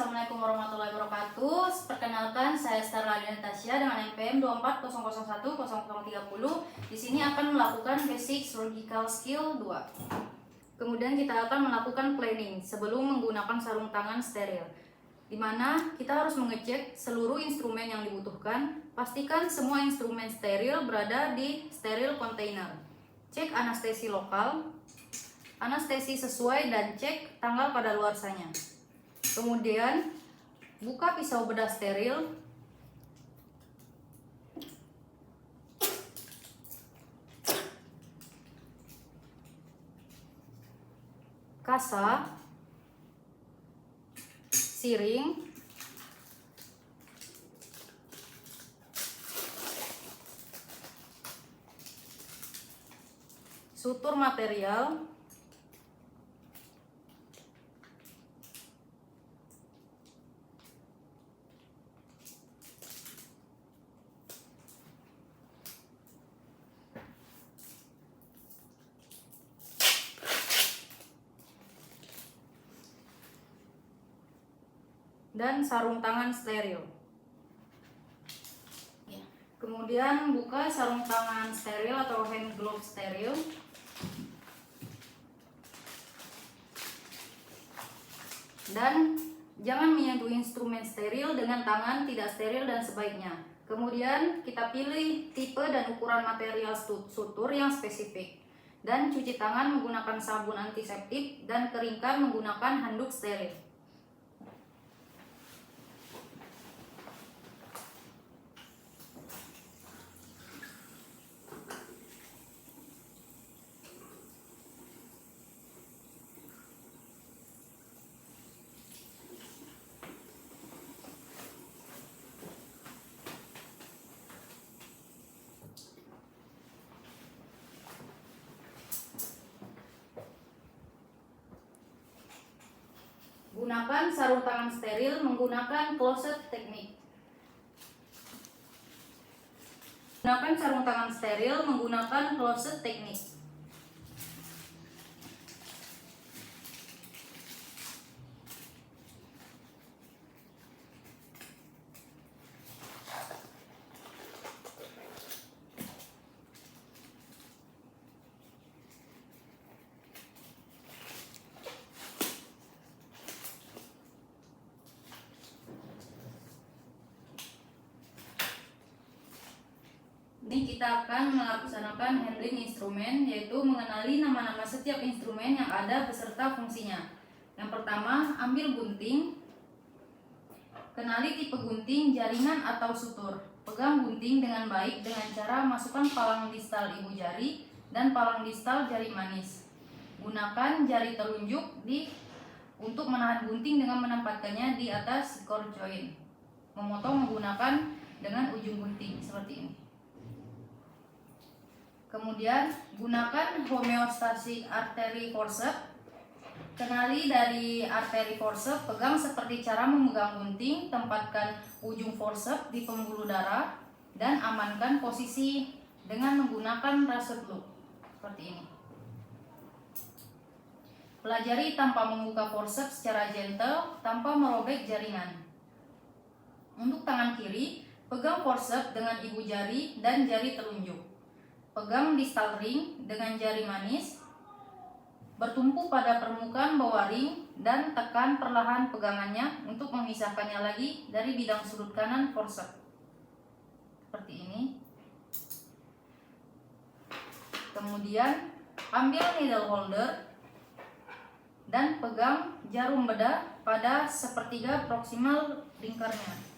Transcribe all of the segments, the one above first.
Assalamualaikum warahmatullahi wabarakatuh. Perkenalkan, saya Starla Natasha dengan NPM 240010030. Di sini akan melakukan basic surgical skill 2. Kemudian kita akan melakukan planning sebelum menggunakan sarung tangan steril, di mana kita harus mengecek seluruh instrumen yang dibutuhkan. Pastikan semua instrumen steril berada di steril container. Cek anestesi lokal, anestesi sesuai, dan cek tanggal kadaluarsanya. Kemudian buka pisau bedah steril, kasa, siring, sutur material, dan sarung tangan steril. Kemudian buka sarung tangan steril atau hand glove steril. Dan jangan menyentuh instrumen steril dengan tangan tidak steril dan sebaiknya. Kemudian kita pilih tipe dan ukuran material sutur yang spesifik. Dan cuci tangan menggunakan sabun antiseptik dan keringkan menggunakan handuk steril. Gunakan sarung tangan steril menggunakan closet technique. Gunakan sarung tangan steril menggunakan closet technique. Ini kita akan melaksanakan handling instrumen, yaitu mengenali nama-nama setiap instrumen yang ada beserta fungsinya. Yang pertama, ambil gunting. Kenali tipe gunting, jaringan atau sutur. Pegang gunting dengan baik dengan cara masukkan palang distal ibu jari dan palang distal jari manis. Gunakan jari telunjuk untuk menahan gunting dengan menempatkannya di atas core joint. Memotong menggunakan dengan ujung gunting seperti ini. Kemudian gunakan homeostatic artery forceps. Kenali dari artery forceps, pegang seperti cara memegang gunting, tempatkan ujung forceps di pembuluh darah dan amankan posisi dengan menggunakan rasut loop seperti ini. Pelajari tanpa membuka forceps secara gentle tanpa merobek jaringan. Untuk tangan kiri, pegang forceps dengan ibu jari dan jari telunjuk. Pegang distal ring dengan jari manis, bertumpu pada permukaan bawah ring dan tekan perlahan pegangannya untuk memisahkannya lagi dari bidang sudut kanan forceps. Seperti ini. Kemudian ambil needle holder dan pegang jarum bedah pada sepertiga proksimal lingkarnya.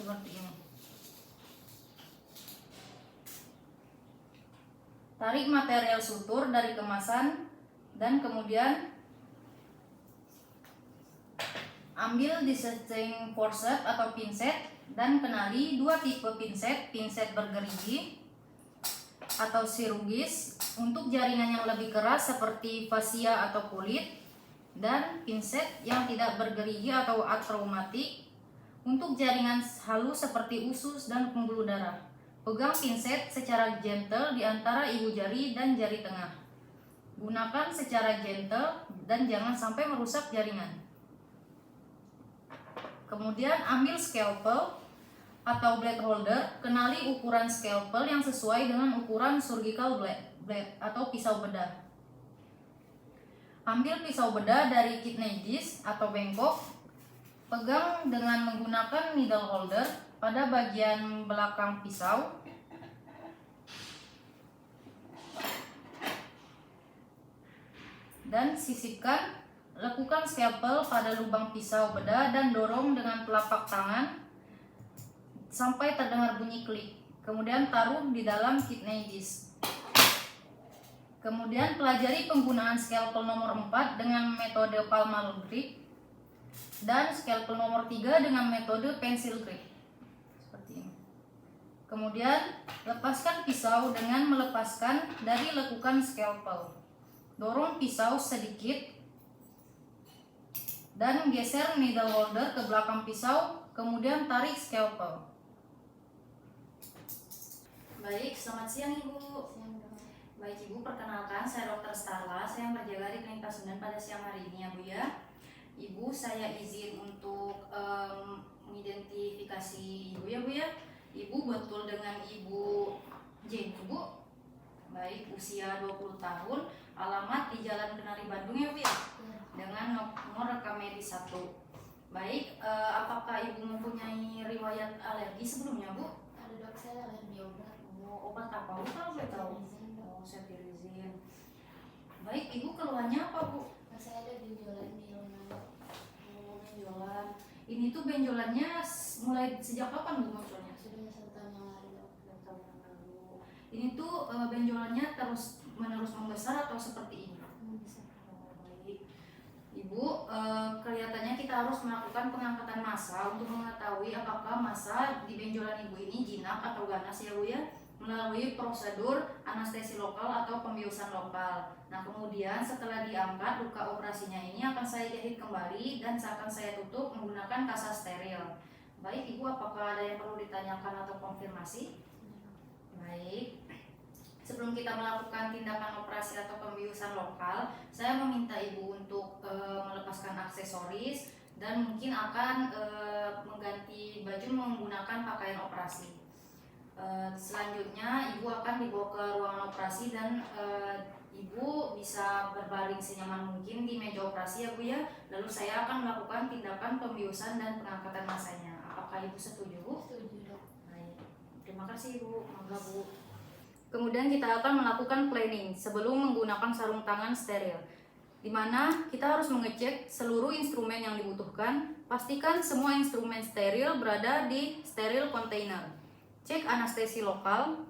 Seperti ini. Tarik material sutur dari kemasan dan kemudian ambil dissenting forceps atau pinset dan kenali dua tipe pinset, pinset bergerigi atau chirurgis untuk jaringan yang lebih keras seperti fascia atau kulit, dan pinset yang tidak bergerigi atau atraumatik Untuk jaringan halus seperti usus dan pembuluh darah, pegang pinset secara gentle di antara ibu jari dan jari tengah. Gunakan secara gentle dan jangan sampai merusak jaringan. Kemudian ambil scalpel atau blade holder, kenali ukuran scalpel yang sesuai dengan ukuran surgical blade atau pisau bedah. Ambil pisau bedah dari kidney disc atau bengkok, pegang dengan menggunakan needle holder pada bagian belakang pisau. Dan sisipkan, lakukan scalpel pada lubang pisau bedah dan dorong dengan telapak tangan sampai terdengar bunyi klik. Kemudian taruh di dalam kidney disc. Kemudian pelajari penggunaan scalpel nomor 4 dengan metode palmar grip dan scalpel nomor 3 dengan metode pencil grip. Seperti ini. Kemudian lepaskan pisau dengan melepaskan dari lekukan scalpel. Dorong pisau sedikit dan geser needle holder ke belakang pisau, kemudian tarik scalpel. Baik, selamat siang Ibu. Baik Ibu, perkenalkan saya Dr. Starla, saya yang berjaga di Klinik Pasundan pada siang hari ini ya Bu ya. Ibu, saya izin untuk mengidentifikasi Ibu ya Bu ya. Ibu betul dengan Ibu Jane Bu. Baik, usia 20 tahun, alamat di Jalan Kenari Bandung ya Bu ya. Dengan nomor rekam medis 1. Baik, apakah Ibu mempunyai riwayat alergi sebelumnya Bu? Ada dok, saya alergi obat. Obat apa Bu kalau boleh tahu? Cetirizine. Baik, Ibu keluhannya apa Bu? Saya ada benjolan di lengan. Benjolan. Ini tuh benjolannya mulai sejak kapan Bu munculnya? Sudah 1 tahun yang lalu dok. 1 tahun yang lalu. Ini tuh benjolannya terus menerus membesar atau seperti ini? Bisa. Baik. Ibu, kelihatannya kita harus melakukan pengangkatan massa untuk mengetahui apakah massa di benjolan Ibu ini jinak atau ganas ya Bu ya, melalui prosedur anestesi lokal atau pembiusan lokal. Nah, kemudian setelah diangkat, luka operasinya ini akan saya jahit kembali dan akan saya tutup menggunakan kasa steril. Baik, Ibu, apakah ada yang perlu ditanyakan atau konfirmasi? Baik. Sebelum kita melakukan tindakan operasi atau pembiusan lokal, saya meminta Ibu untuk melepaskan aksesoris dan mungkin akan mengganti baju menggunakan pakaian operasi. Selanjutnya Ibu akan dibawa ke ruangan operasi dan Ibu bisa berbaring senyaman mungkin di meja operasi ya Bu ya. Lalu saya akan melakukan tindakan pembiusan dan pengangkatan massanya. Apakah Ibu setuju Bu? Setuju dok. Baik. Terima kasih Ibu. Mangga Bu. Kemudian kita akan melakukan planning sebelum menggunakan sarung tangan steril, di mana kita harus mengecek seluruh instrumen yang dibutuhkan. Pastikan semua instrumen steril berada di steril container. Cek anestesi lokal,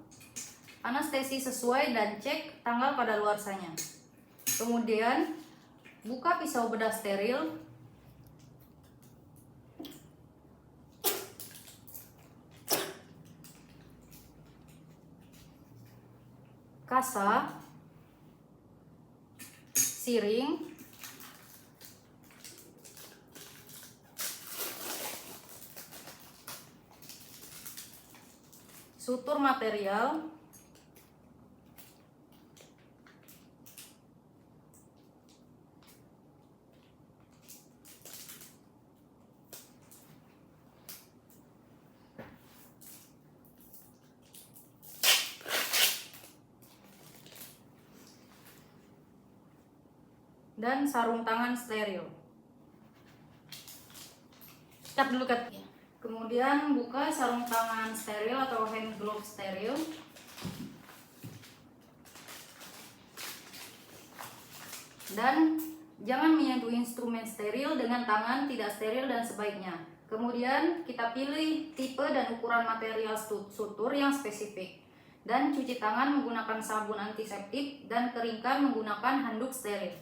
anestesi sesuai dan cek tanggal kadaluarsanya. Kemudian buka pisau bedah steril. Kasa, siring, sutur material, dan sarung tangan steril. Cut dulu Kat. Ya. Kemudian buka sarung tangan steril atau hand glove steril. Dan jangan menyentuh instrumen steril dengan tangan tidak steril dan sebaiknya. Kemudian kita pilih tipe dan ukuran material sutur yang spesifik. Dan cuci tangan menggunakan sabun antiseptik dan keringkan menggunakan handuk steril.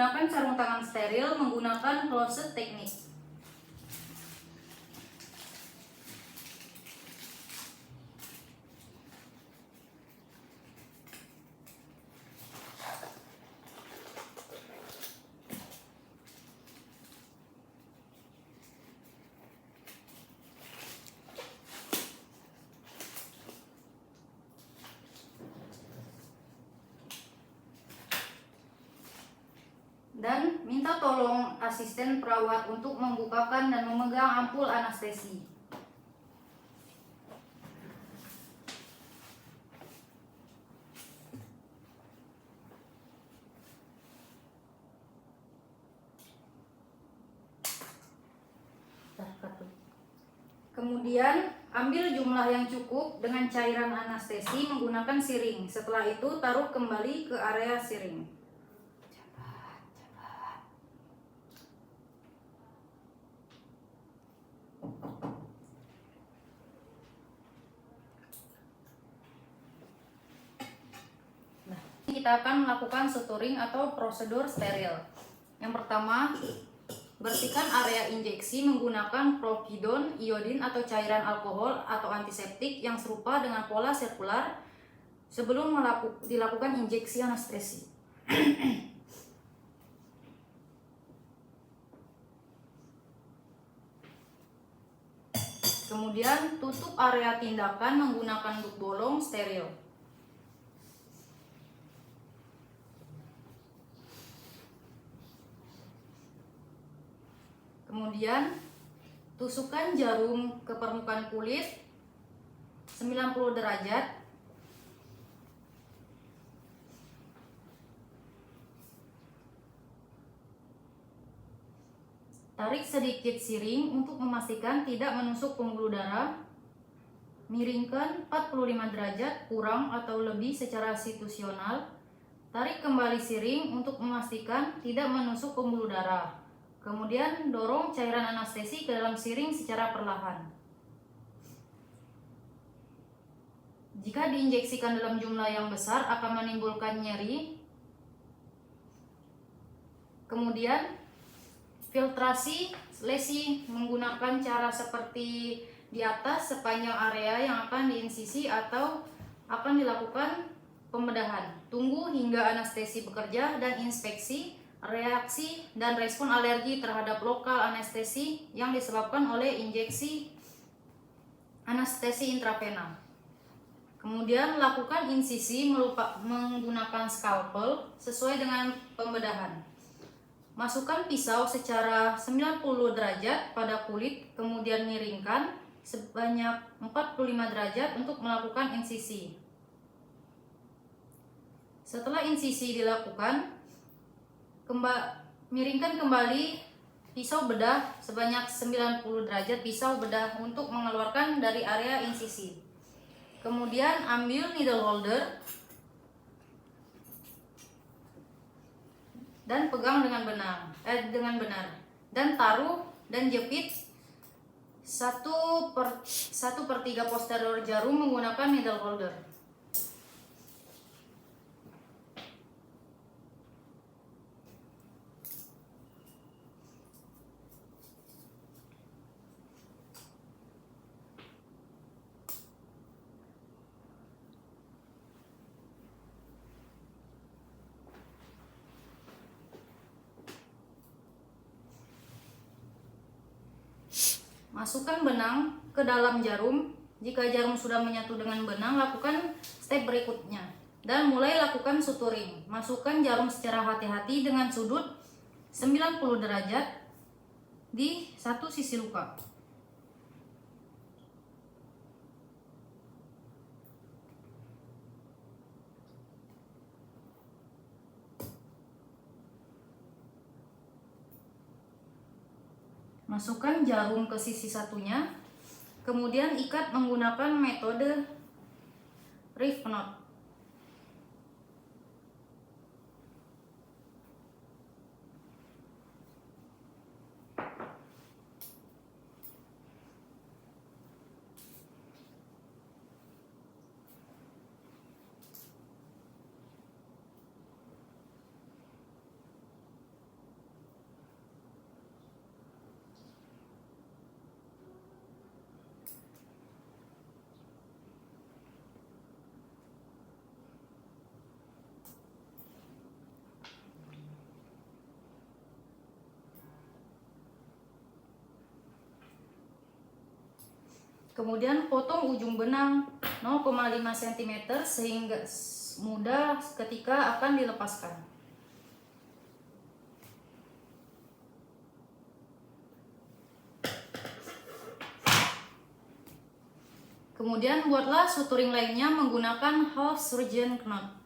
Gunakan sarung tangan steril menggunakan closet teknik. Dan minta tolong asisten perawat untuk membukakan dan memegang ampul anestesi. Kemudian ambil jumlah yang cukup dengan cairan anestesi menggunakan siring. Setelah itu taruh kembali ke area siring. Kita akan melakukan suturing atau prosedur steril. Yang pertama, bersihkan area injeksi menggunakan propidon, iodin atau cairan alkohol atau antiseptik yang serupa dengan pola sirkular sebelum dilakukan injeksi anestesi. Kemudian tutup area tindakan menggunakan duk bolong steril. Kemudian tusukkan jarum ke permukaan kulit 90 derajat. Tarik sedikit siring untuk memastikan tidak menusuk pembuluh darah. Miringkan 45 derajat kurang atau lebih secara situasional. Tarik kembali siring untuk memastikan tidak menusuk pembuluh darah. Kemudian dorong cairan anestesi ke dalam siring secara perlahan. Jika diinjeksikan dalam jumlah yang besar akan menimbulkan nyeri. Kemudian filtrasi lesi menggunakan cara seperti di atas sepanjang area yang akan diinsisi atau akan dilakukan pembedahan. Tunggu hingga anestesi bekerja dan inspeksi reaksi dan respon alergi terhadap lokal anestesi yang disebabkan oleh injeksi anestesi intravena. Kemudian lakukan insisi menggunakan scalpel sesuai dengan pembedahan. Masukkan pisau secara 90 derajat pada kulit, kemudian miringkan sebanyak 45 derajat untuk melakukan insisi. Setelah insisi dilakukan, miringkan kembali pisau bedah sebanyak 90 derajat pisau bedah untuk mengeluarkan dari area insisi. Kemudian ambil needle holder dan pegang dengan benar dan taruh dan jepit 1/3 posterior jarum menggunakan needle holder. Masukkan benang ke dalam jarum. Jika jarum sudah menyatu dengan benang, lakukan step berikutnya dan mulai lakukan suturing. Masukkan jarum secara hati-hati dengan sudut 90 derajat di satu sisi luka. Masukkan jarum ke sisi satunya, kemudian ikat menggunakan metode reef knot. Kemudian potong ujung benang 0,5 cm sehingga mudah ketika akan dilepaskan. Kemudian buatlah suturing lainnya menggunakan half surgeon knot.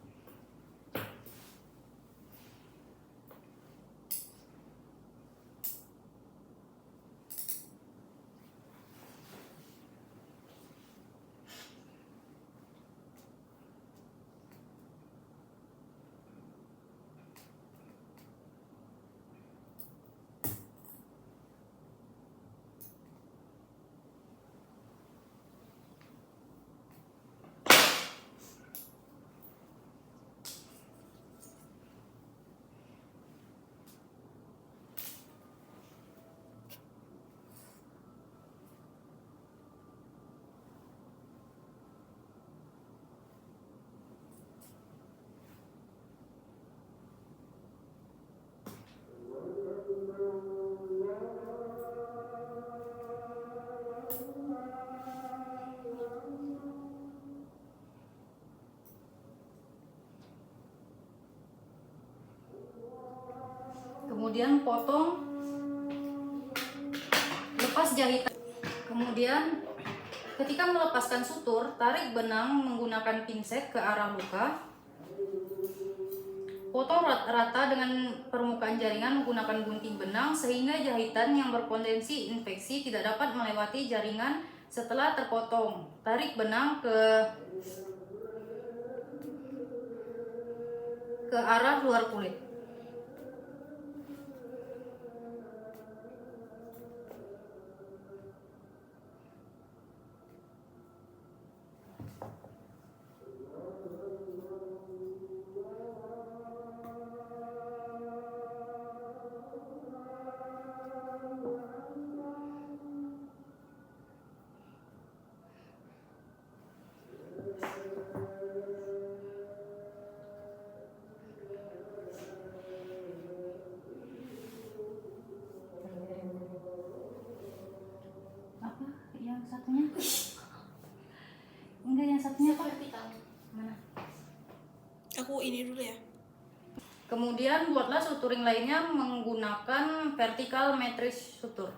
Kemudian potong, lepas jahitan. Kemudian ketika melepaskan sutur, tarik benang menggunakan pinset ke arah luka. Potong rata dengan permukaan jaringan menggunakan gunting benang sehingga jahitan yang berpotensi infeksi tidak dapat melewati jaringan setelah terpotong. Tarik benang ke arah luar kulit. Yang satunya enggak, yang satunya apa? Vertikal. Mana? Aku ini dulu ya. Kemudian buatlah suturing lainnya menggunakan vertical matrix sutur.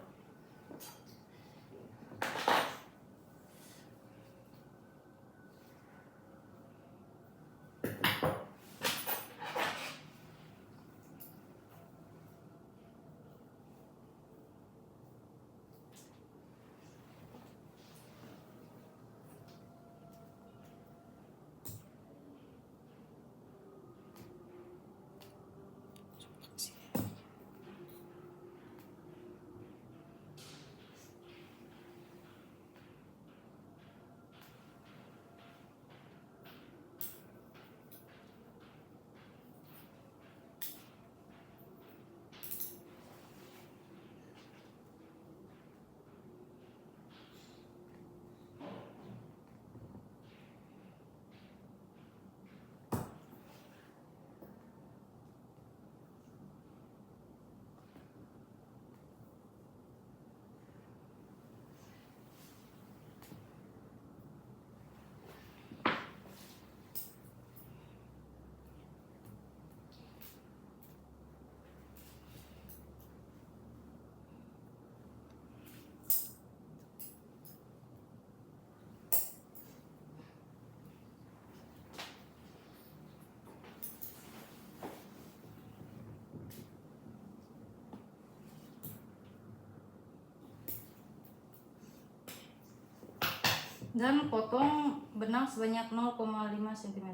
Dan potong benang sebanyak 0,5 cm.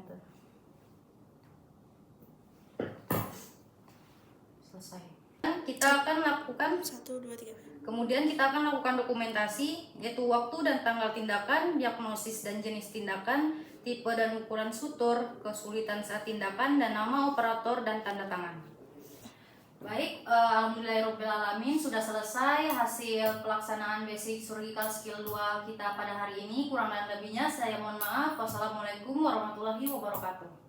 Selesai. Kita akan lakukan 1, 2, 3. Kemudian kita akan lakukan dokumentasi, yaitu waktu dan tanggal tindakan, diagnosis dan jenis tindakan, tipe dan ukuran sutur, kesulitan saat tindakan, dan nama operator dan tanda tangan. Baik, alhamdulillahirobbilalamin, sudah selesai hasil pelaksanaan basic surgical skill 2 kita pada hari ini. Kurang dan lebihnya saya mohon maaf. Wassalamualaikum warahmatullahi wabarakatuh.